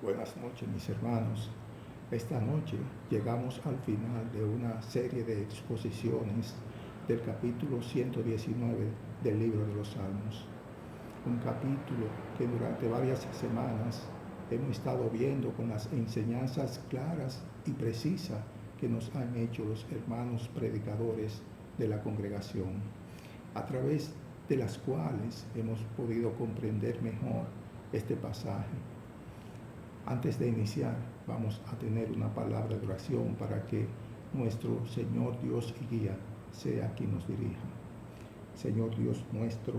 Buenas noches, mis hermanos. Esta noche llegamos al final de una serie de exposiciones del capítulo 119 del libro de los Salmos. Un capítulo que durante varias semanas hemos estado viendo con las enseñanzas claras y precisas que nos han hecho los hermanos predicadores de la congregación, a través de las cuales hemos podido comprender mejor este pasaje. Antes de iniciar, vamos a tener una palabra de oración para que nuestro Señor Dios y guía sea quien nos dirija. Señor Dios nuestro,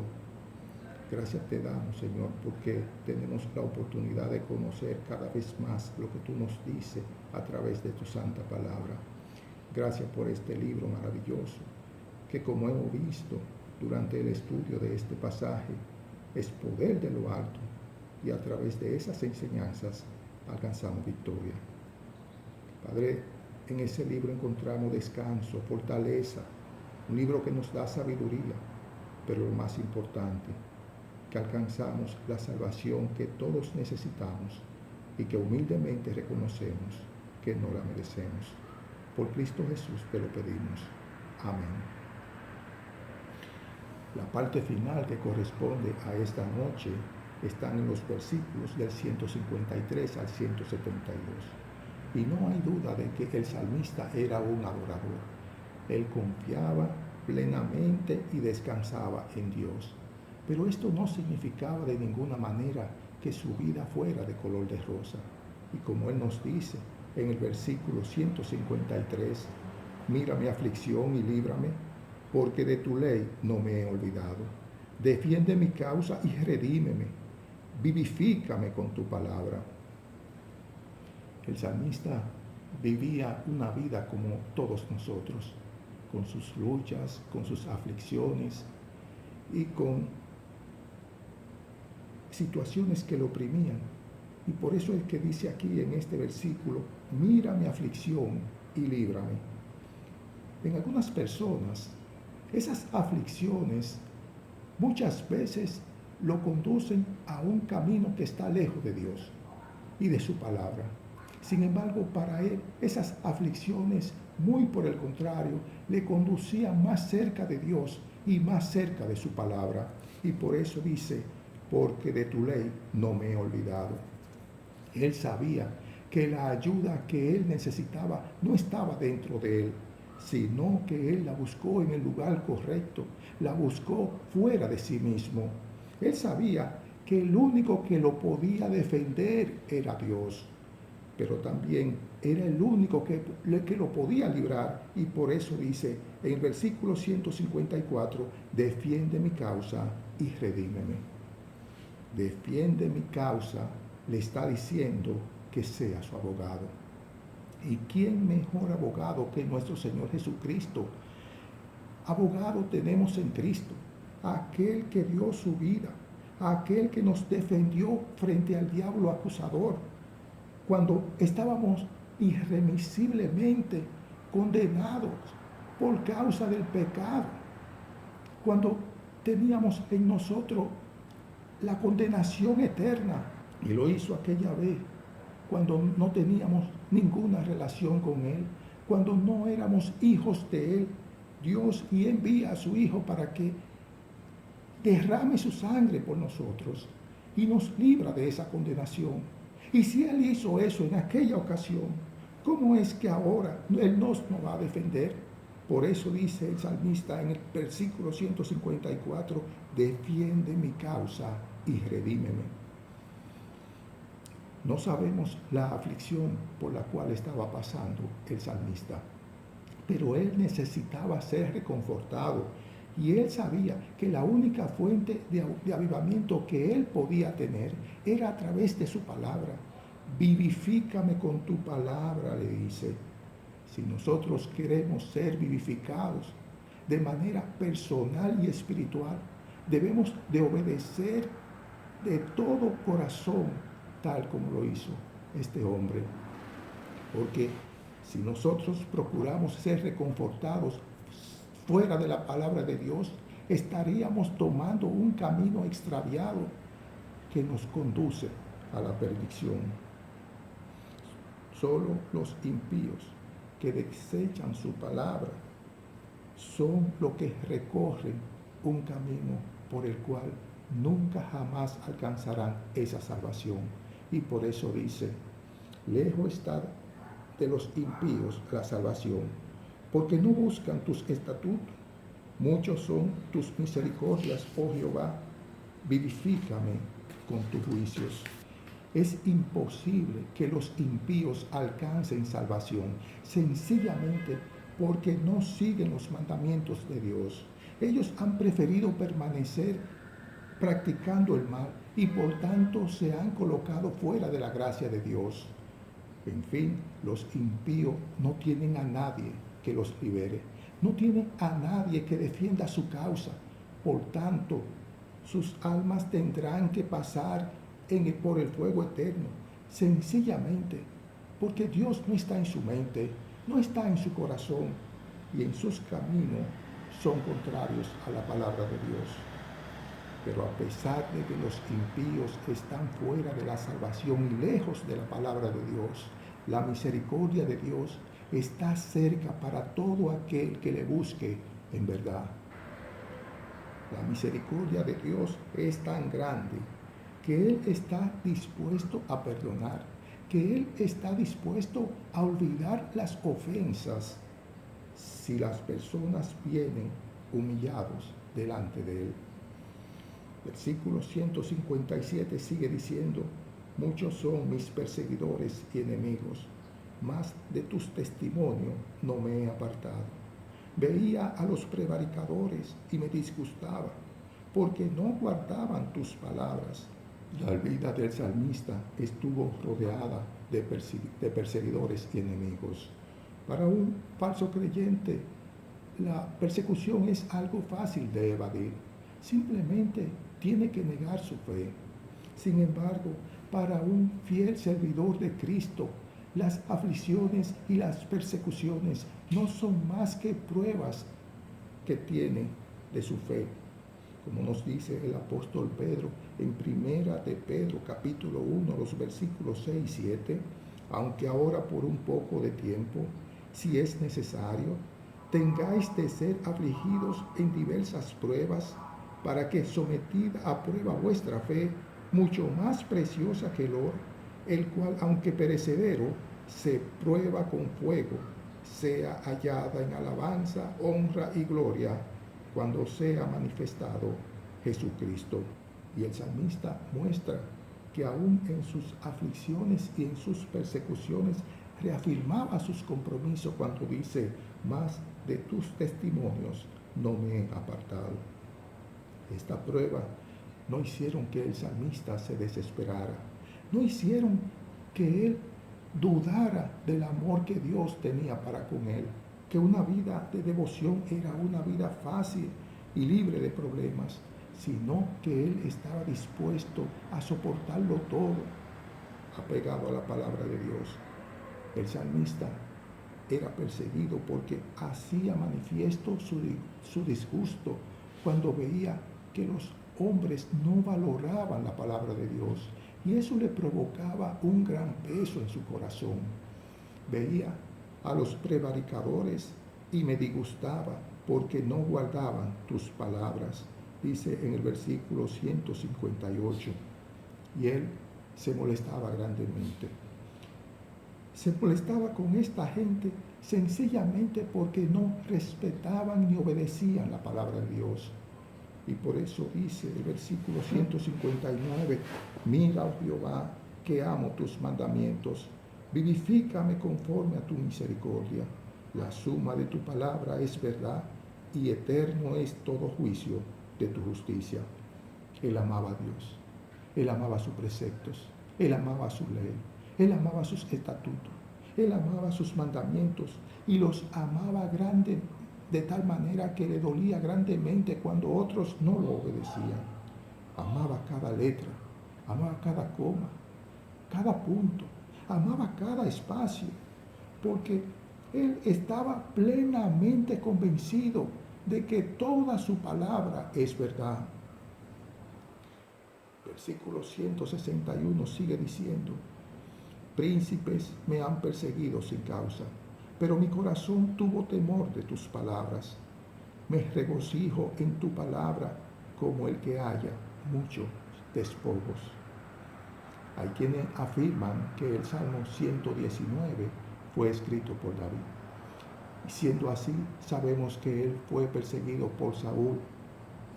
gracias te damos, Señor, porque tenemos la oportunidad de conocer cada vez más lo que tú nos dices a través de tu santa palabra. Gracias por este libro maravilloso, que como hemos visto durante el estudio de este pasaje, es poder de lo alto, y a través de esas enseñanzas alcanzamos victoria. Padre, en ese libro encontramos descanso, fortaleza, un libro que nos da sabiduría, pero lo más importante, que alcanzamos la salvación que todos necesitamos y que humildemente reconocemos que no la merecemos. Por Cristo Jesús te lo pedimos. Amén. La parte final que corresponde a esta noche están en los versículos del 153 al 172. Y no hay duda de que el salmista era un adorador. Él confiaba plenamente y descansaba en Dios. Pero esto no significaba de ninguna manera que su vida fuera de color de rosa. Y como él nos dice en el versículo 153, mira mi aflicción y líbrame, porque de tu ley no me he olvidado. Defiende mi causa y redímeme. Vivifícame con tu palabra. El salmista vivía una vida como todos nosotros, con sus luchas, con sus aflicciones y con situaciones que lo oprimían. Y por eso es que dice aquí en este versículo, mira mi aflicción y líbrame. En algunas personas, esas aflicciones muchas veces lo conducen a un camino que está lejos de Dios y de su palabra. Sin embargo, para él, esas aflicciones, muy por el contrario, le conducían más cerca de Dios y más cerca de su palabra. Y por eso dice, porque de tu ley no me he olvidado. Él sabía que la ayuda que él necesitaba no estaba dentro de él, sino que él la buscó en el lugar correcto, la buscó fuera de sí mismo. Él sabía que el único que lo podía defender era Dios, pero también era el único que lo podía librar, y por eso dice en el versículo 154, defiende mi causa y redímeme. Defiende mi causa, le está diciendo que sea su abogado. ¿Y quién mejor abogado que nuestro Señor Jesucristo? Abogado tenemos en Cristo, aquel que dio su vida, aquel que nos defendió frente al diablo acusador, cuando estábamos irremisiblemente condenados por causa del pecado, cuando teníamos en nosotros la condenación eterna, y lo hizo aquella vez, cuando no teníamos ninguna relación con Él, cuando no éramos hijos de Él. Dios y envía a su Hijo para que derrame su sangre por nosotros y nos libra de esa condenación. Y si Él hizo eso en aquella ocasión, ¿cómo es que ahora Él nos va a defender? Por eso dice el salmista en el versículo 154, defiende mi causa y redímeme. No sabemos la aflicción por la cual estaba pasando el salmista, pero él necesitaba ser reconfortado, y él sabía que la única fuente de avivamiento que él podía tener era a través de su palabra. Vivifícame con tu palabra, le dice. Si nosotros queremos ser vivificados de manera personal y espiritual, debemos de obedecer de todo corazón, tal como lo hizo este hombre. Porque si nosotros procuramos ser reconfortados fuera de la palabra de Dios, estaríamos tomando un camino extraviado que nos conduce a la perdición. Solo los impíos que desechan su palabra son los que recorren un camino por el cual nunca jamás alcanzarán esa salvación. Y por eso dice, lejos está de los impíos la salvación, porque no buscan tus estatutos. Muchos son tus misericordias, oh Jehová, vivifícame con tus juicios. Es imposible que los impíos alcancen salvación, sencillamente porque no siguen los mandamientos de Dios. Ellos han preferido permanecer practicando el mal y por tanto se han colocado fuera de la gracia de Dios. En fin, los impíos no tienen a nadie que los libere, no tienen a nadie que defienda su causa. Por tanto, sus almas tendrán que pasar por el fuego eterno, sencillamente porque Dios no está en su mente, no está en su corazón, y en sus caminos son contrarios a la palabra de Dios. Pero a pesar de que los impíos están fuera de la salvación y lejos de la palabra de Dios, la misericordia de Dios está cerca para todo aquel que le busque en verdad. La misericordia de Dios es tan grande que Él está dispuesto a perdonar, que Él está dispuesto a olvidar las ofensas si las personas vienen humillados delante de Él. Versículo 157 sigue diciendo, muchos son mis perseguidores y enemigos, mas de tus testimonios no me he apartado. Veía a los prevaricadores y me disgustaba, porque no guardaban tus palabras. La vida del salmista estuvo rodeada de perseguidores y enemigos. Para un falso creyente, la persecución es algo fácil de evadir. Simplemente tiene que negar su fe. Sin embargo, para un fiel servidor de Cristo, las aflicciones y las persecuciones no son más que pruebas que tiene de su fe. Como nos dice el apóstol Pedro en Primera de Pedro capítulo 1, los versículos 6 y 7, aunque ahora por un poco de tiempo, si es necesario, tengáis de ser afligidos en diversas pruebas, para que sometida a prueba vuestra fe, mucho más preciosa que el oro, el cual, aunque perecedero, se prueba con fuego, sea hallada en alabanza, honra y gloria, cuando sea manifestado Jesucristo. Y el salmista muestra que aún en sus aflicciones y en sus persecuciones reafirmaba sus compromisos cuando dice, más de tus testimonios no me he apartado. Esta prueba no hicieron que el salmista se desesperara, no hicieron que él dudara del amor que Dios tenía para con él, que una vida de devoción era una vida fácil y libre de problemas, sino que él estaba dispuesto a soportarlo todo, apegado a la palabra de Dios. El salmista era perseguido porque hacía manifiesto su disgusto cuando veía que los hombres no valoraban la palabra de Dios, y eso le provocaba un gran peso en su corazón. Veía a los prevaricadores y me disgustaba porque no guardaban tus palabras, dice en el versículo 158, y él se molestaba grandemente. Se molestaba con esta gente sencillamente porque no respetaban ni obedecían la palabra de Dios. Y por eso dice el versículo 159, mira, oh Jehová, que amo tus mandamientos, vivifícame conforme a tu misericordia. La suma de tu palabra es verdad, y eterno es todo juicio de tu justicia. Él amaba a Dios, él amaba sus preceptos, él amaba su ley, él amaba sus estatutos, él amaba sus mandamientos y los amaba grande, de tal manera que le dolía grandemente cuando otros no lo obedecían. Amaba cada letra, amaba cada coma, cada punto, amaba cada espacio, porque él estaba plenamente convencido de que toda su palabra es verdad. Versículo 161 sigue diciendo, príncipes me han perseguido sin causa, pero mi corazón tuvo temor de tus palabras. Me regocijo en tu palabra como el que haya muchos despojos. Hay quienes afirman que el Salmo 119 fue escrito por David. Y siendo así, sabemos que él fue perseguido por Saúl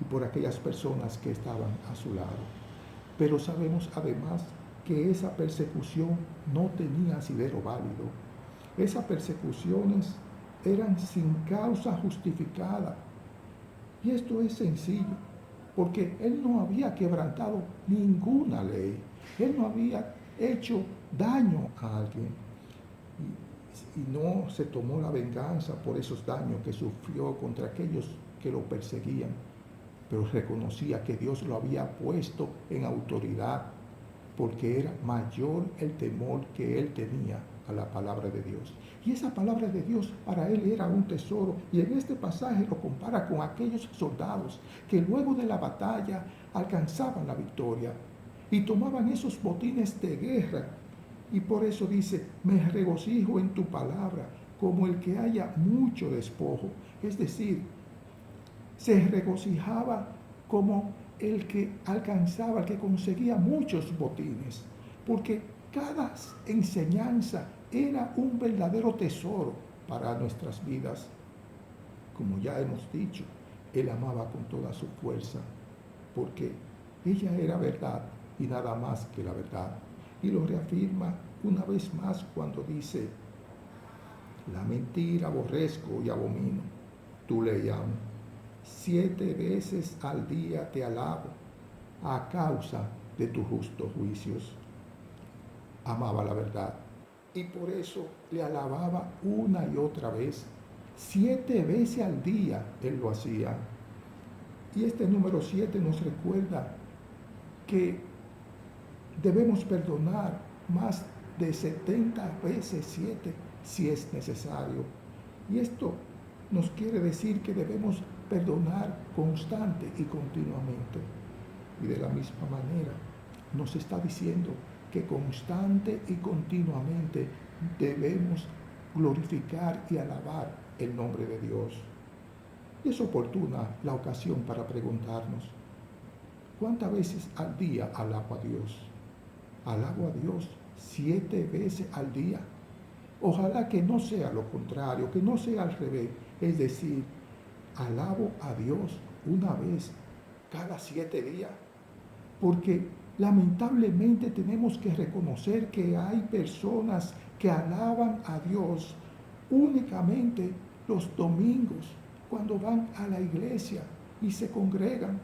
y por aquellas personas que estaban a su lado. Pero sabemos además que esa persecución no tenía asidero válido. Esas persecuciones eran sin causa justificada. Y esto es sencillo, porque él no había quebrantado ninguna ley. Él no había hecho daño a alguien. Y no se tomó la venganza por esos daños que sufrió contra aquellos que lo perseguían, pero reconocía que Dios lo había puesto en autoridad, porque era mayor el temor que él tenía a la palabra de Dios. Y esa palabra de Dios para él era un tesoro. Y en este pasaje lo compara con aquellos soldados que luego de la batalla alcanzaban la victoria y tomaban esos botines de guerra. Y por eso dice, me regocijo en tu palabra como el que haya mucho despojo. Es decir, se regocijaba como el que alcanzaba, el que conseguía muchos botines, porque cada enseñanza era un verdadero tesoro para nuestras vidas. Como ya hemos dicho, él amaba con toda su fuerza, porque ella era verdad y nada más que la verdad. Y lo reafirma una vez más cuando dice, la mentira aborrezco y abomino, tu ley amo. 7 veces al día te alabo a causa de tus justos juicios. Amaba la verdad y por eso le alababa una y otra vez. 7 veces al día él lo hacía. Y este número 7 nos recuerda que debemos perdonar más de 70 veces 7 si es necesario. Y esto nos quiere decir que debemos perdonar constante y continuamente. Y de la misma manera nos está diciendo que constante y continuamente debemos glorificar y alabar el nombre de Dios. Y es oportuna la ocasión para preguntarnos, ¿cuántas veces al día alabo a Dios? Alabo a Dios 7 veces al día. Ojalá que no sea lo contrario, que no sea al revés. Es decir, alabo a Dios una vez cada 7 días. Porque lamentablemente tenemos que reconocer que hay personas que alaban a Dios únicamente los domingos, cuando van a la iglesia y se congregan.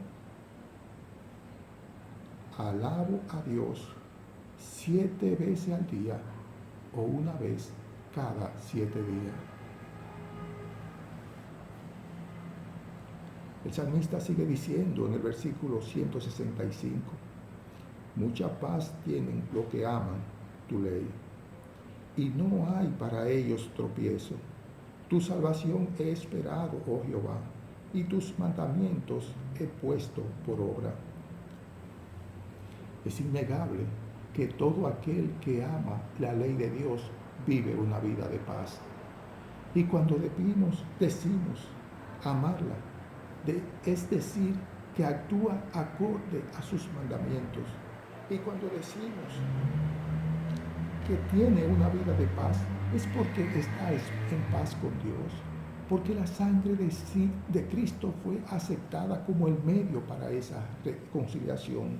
Alabo a Dios 7 veces al día o una vez cada 7 días. El salmista sigue diciendo en el versículo 165, mucha paz tienen los que aman tu ley, y no hay para ellos tropiezo. Tu salvación he esperado, oh Jehová, y tus mandamientos he puesto por obra. Es innegable que todo aquel que ama la ley de Dios vive una vida de paz. Y cuando decimos amarla, es decir, que actúa acorde a sus mandamientos. Y cuando decimos que tiene una vida de paz, es porque está en paz con Dios, porque la sangre de Cristo fue aceptada como el medio para esa reconciliación,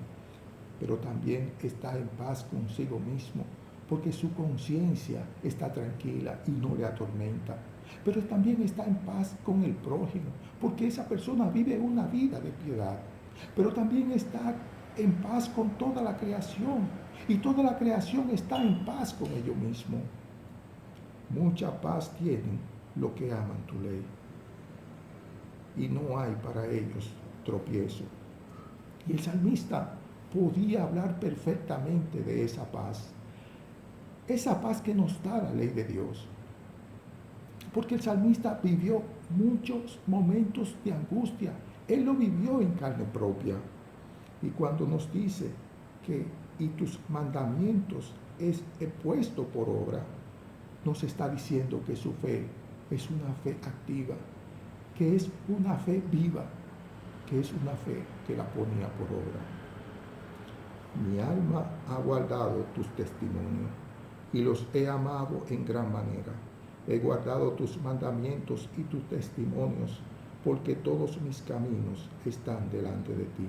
pero también está en paz consigo mismo, porque su conciencia está tranquila y no le atormenta. Pero también está en paz con el prójimo, porque esa persona vive una vida de piedad. Pero también está en paz con toda la creación, y toda la creación está en paz con ellos mismos. Mucha paz tienen los que aman tu ley, y no hay para ellos tropiezo. Y el salmista podía hablar perfectamente de esa paz que nos da la ley de Dios. Porque el salmista vivió muchos momentos de angustia. Él lo vivió en carne propia. Y cuando nos dice que y tus mandamientos he puesto por obra, nos está diciendo que su fe es una fe activa, que es una fe viva, que es una fe que la ponía por obra. Mi alma ha guardado tus testimonios y los he amado en gran manera. He guardado tus mandamientos y tus testimonios, porque todos mis caminos están delante de ti.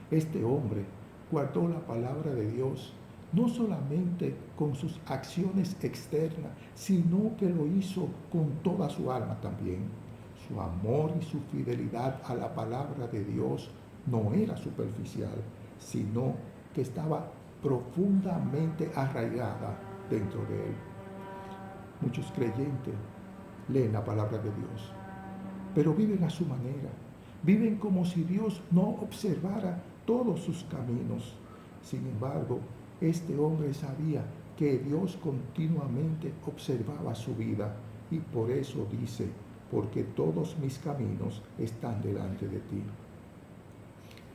Este hombre guardó la palabra de Dios, no solamente con sus acciones externas, sino que lo hizo con toda su alma también. Su amor y su fidelidad a la palabra de Dios no era superficial, sino que estaba profundamente arraigada dentro de él. Muchos creyentes leen la palabra de Dios, pero viven a su manera. Viven como si Dios no observara todos sus caminos. Sin embargo, este hombre sabía que Dios continuamente observaba su vida y por eso dice, porque todos mis caminos están delante de ti.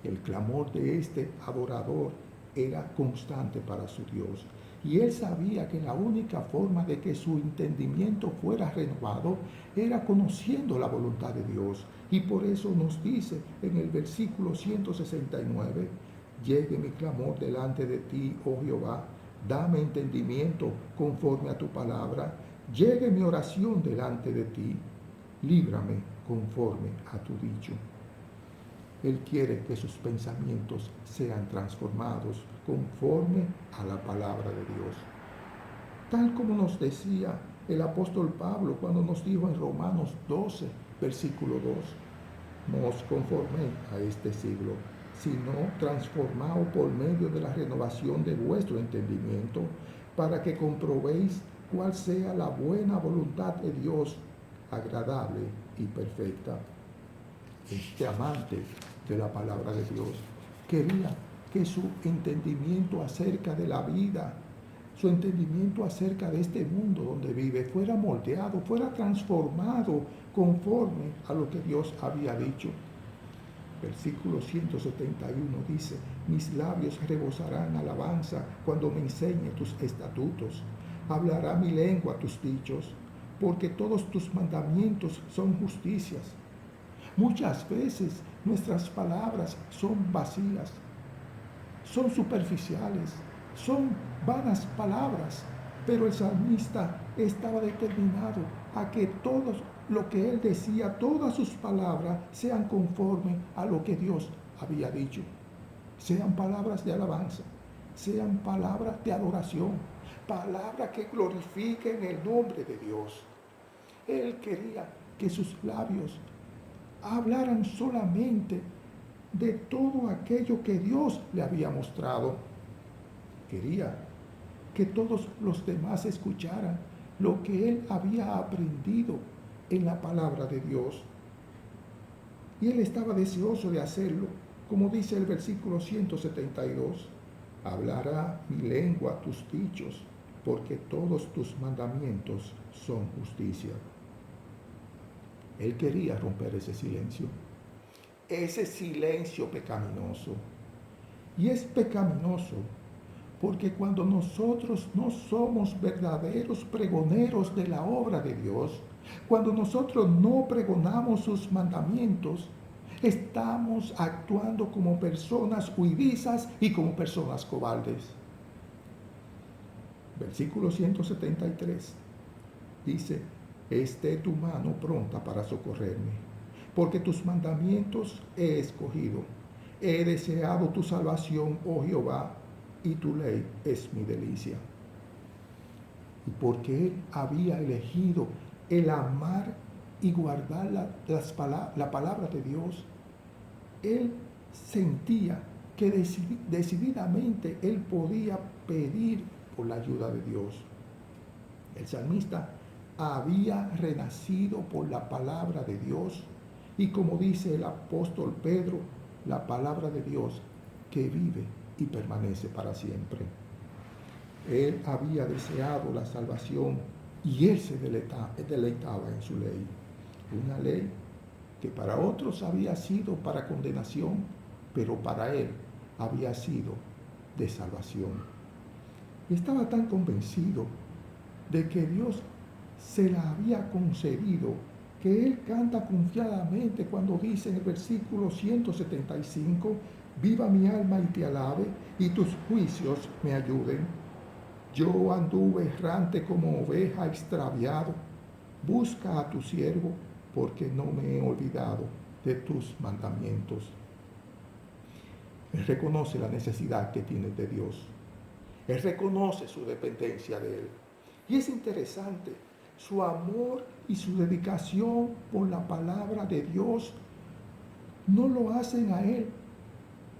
El clamor de este adorador era constante para su Dios. Y él sabía que la única forma de que su entendimiento fuera renovado era conociendo la voluntad de Dios. Y por eso nos dice en el versículo 169, llegue mi clamor delante de ti, oh Jehová, dame entendimiento conforme a tu palabra, llegue mi oración delante de ti, líbrame conforme a tu dicho. Él quiere que sus pensamientos sean transformados conforme a la palabra de Dios. Tal como nos decía el apóstol Pablo cuando nos dijo en Romanos 12, versículo 2, no os conforméis a este siglo, sino transformaos por medio de la renovación de vuestro entendimiento, para que comprobéis cuál sea la buena voluntad de Dios, agradable y perfecta. Este amante de la palabra de Dios quería que su entendimiento acerca de la vida, su entendimiento acerca de este mundo donde vive, fuera moldeado, fuera transformado conforme a lo que Dios había dicho. Versículo 171 dice, mis labios rebosarán alabanza cuando me enseñe tus estatutos. Hablará mi lengua tus dichos, porque todos tus mandamientos son justicias. Muchas veces nuestras palabras son vacías, son superficiales, son vanas palabras, pero el salmista estaba determinado a que todo lo que él decía, todas sus palabras, sean conforme a lo que Dios había dicho. Sean palabras de alabanza, sean palabras de adoración, palabras que glorifiquen el nombre de Dios. Él quería que sus labios hablaran solamente de todo aquello que Dios le había mostrado. Quería que todos los demás escucharan lo que él había aprendido en la palabra de Dios. Y él estaba deseoso de hacerlo, como dice el versículo 172. Hablará mi lengua tus dichos, porque todos tus mandamientos son justicia. Él quería romper ese silencio pecaminoso. Y es pecaminoso porque cuando nosotros no somos verdaderos pregoneros de la obra de Dios, cuando nosotros no pregonamos sus mandamientos, estamos actuando como personas huidizas y como personas cobardes. Versículo 173 dice, esté tu mano pronta para socorrerme, porque tus mandamientos he escogido. He deseado tu salvación, oh Jehová, y tu ley es mi delicia. Y porque él había elegido el amar y guardar la palabra de Dios, él sentía que decididamente él podía pedir por la ayuda de Dios. El salmista había renacido por la palabra de Dios y como dice el apóstol Pedro, la palabra de Dios que vive y permanece para siempre. Él había deseado la salvación y él se deleitaba en su ley. Una ley que para otros había sido para condenación, pero para él había sido de salvación. Y estaba tan convencido de que Dios se la había concedido, que él canta confiadamente cuando dice en el versículo 175, viva mi alma y te alabe, y tus juicios me ayuden. Yo anduve errante como oveja extraviado. Busca a tu siervo, porque no me he olvidado de tus mandamientos. Él reconoce la necesidad que tiene de Dios. Él reconoce su dependencia de Él. Y es interesante, su amor y su dedicación por la palabra de Dios no lo hacen a Él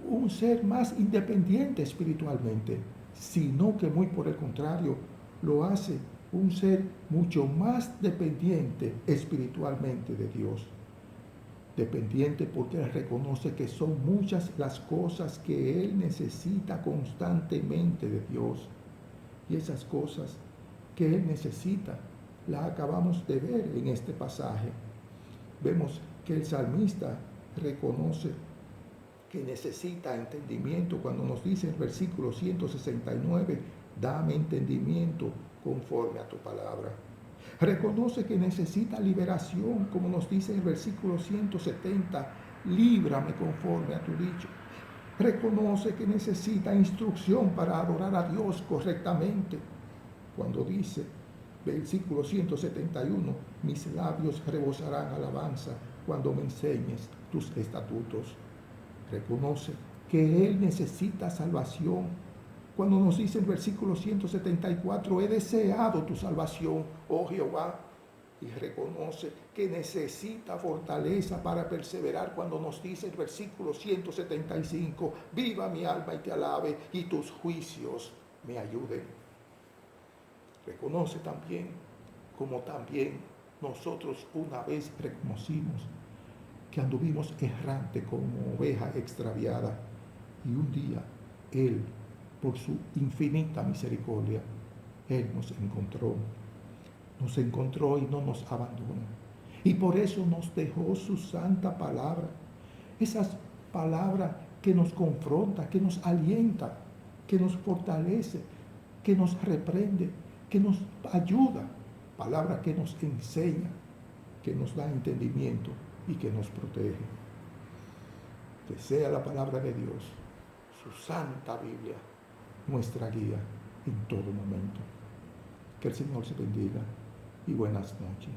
un ser más independiente espiritualmente, sino que muy por el contrario, lo hace un ser mucho más dependiente espiritualmente de Dios. Dependiente porque él reconoce que son muchas las cosas que él necesita constantemente de Dios. Y esas cosas que él necesita las acabamos de ver en este pasaje. Vemos que el salmista reconoce que necesita entendimiento cuando nos dice en el versículo 169, dame entendimiento conforme a tu palabra. Reconoce que necesita liberación, como nos dice en el versículo 170, líbrame conforme a tu dicho. Reconoce que necesita instrucción para adorar a Dios correctamente, cuando dice, versículo 171, mis labios rebosarán alabanza cuando me enseñes tus estatutos. Reconoce que él necesita salvación. Cuando nos dice el versículo 174, he deseado tu salvación, oh Jehová, y reconoce que necesita fortaleza para perseverar cuando nos dice el versículo 175, viva mi alma y te alabe, y tus juicios me ayuden. Reconoce también, como también nosotros una vez reconocimos, que anduvimos errante como oveja extraviada, y un día Él, por su infinita misericordia, Él nos encontró y no nos abandonó. Y por eso nos dejó su santa palabra, esas palabras que nos confronta, que nos alienta, que nos fortalece, que nos reprende, que nos ayuda, palabra que nos enseña, que nos da entendimiento y que nos protege. Que sea la palabra de Dios, su santa Biblia, nuestra guía en todo momento. Que el Señor se bendiga y buenas noches.